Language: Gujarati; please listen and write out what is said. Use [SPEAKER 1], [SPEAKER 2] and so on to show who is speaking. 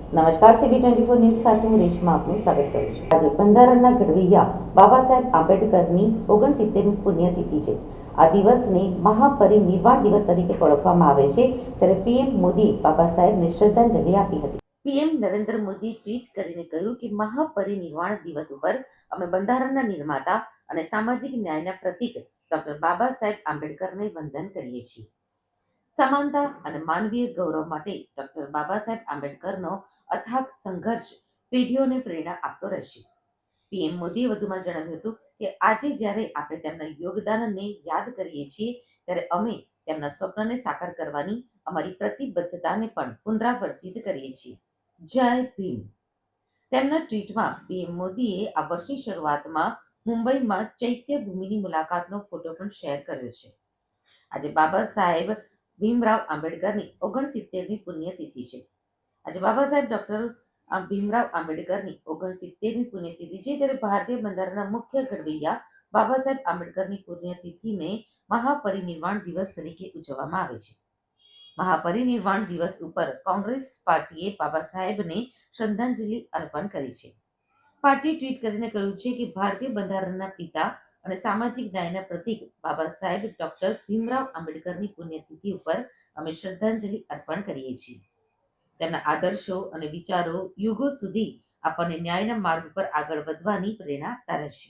[SPEAKER 1] નમસ્કાર, CB24 ન્યૂઝ સાથે હું રેશમા આપનું સ્વાગત કરું છું. આજે બંધારણના ઘડવૈયા બાબા સાહેબ આંબેડકરની 69મી પુણ્યતિથિ છે. આ દિવસને મહાપરિનિર્વાણ દિવસ તરીકે ઓળખવામાં આવે છે. ત્યારે પીએમ મોદીએ બાબા સાહેબને શ્રદ્ધાંજલિ આપી હતી. પીએમ નરેન્દ્ર મોદી ટ્વીટ કરીને કહ્યું કે મહાપરિનિર્વાણ દિવસ ઉપર અમે બંધારણના નિર્માતા અને સામાજિક ન્યાયના પ્રતીક ડોક્ટર બાબા સાહેબ આંબેડકરને વંદન કરીએ છીએ. સમાનતા અને માનવીય ગૌરવ માટે ડોક્ટર બાબા સાહેબ આંબેડકરનો અથાગ સંઘર્ષ પેઢીઓને પ્રેરણા આપતો રહેશે. પીએમ મોદીએ વધુમાં જણાવ્યું હતું કે આજે જ્યારે આપણે તેમના યોગદાનને યાદ કરીએ છીએ ત્યારે અમે તેમના સ્વપ્નને સાકાર કરવાની અમારી પ્રતિબદ્ધતાને પણ પુનરાવર્તિત કરીએ છીએ. જય ભીમ. તેમના ટ્વીટમાં પીએમ મોદીએ આ વર્ષની શરૂઆતમાં મુંબઈમાં ચૈત્યભૂમિની મુલાકાતનો ફોટો પણ શેર કર્યો છે. આજે બાબા સાહેબ ભીમરાવ આંબેડકરની 69મી પુણ્યતિથિ છે. આજે બાબા સાહેબ ડોક્ટર ભીમરાવ આંબેડકરની 69મી પુણ્યતિથિ છે. ત્યારે ભારતીય બંધારણના મુખ્ય ઘડવૈયા બાબા સાહેબ આંબેડકરની પુણ્યતિથિને મહાપરિનિર્વાણ દિવસ તરીકે ઉજવવામાં આવે છે. મહાપરિનિર્વાણ દિવસ ઉપર કોંગ્રેસ પાર્ટીએ બાબા સાહેબને શ્રદ્ધાંજલિ અર્પણ કરી છે. પાર્ટીએ ટ્વીટ કરીને કહ્યું છે કે ભારતીય બંધારણના પિતા અને સામાજિક ન્યાયના પ્રતીક બાબા સાહેબ ડોક્ટર ભીમરાવ આંબેડકરની પુણ્યતિથિ ઉપર અમે શ્રદ્ધાંજલિ અર્પણ કરીએ છીએ. તેમના આદર્શો અને વિચારો યુગો સુધી આપણને ન્યાયના માર્ગ પર આગળ વધવાની પ્રેરણા આપતા રહેશે.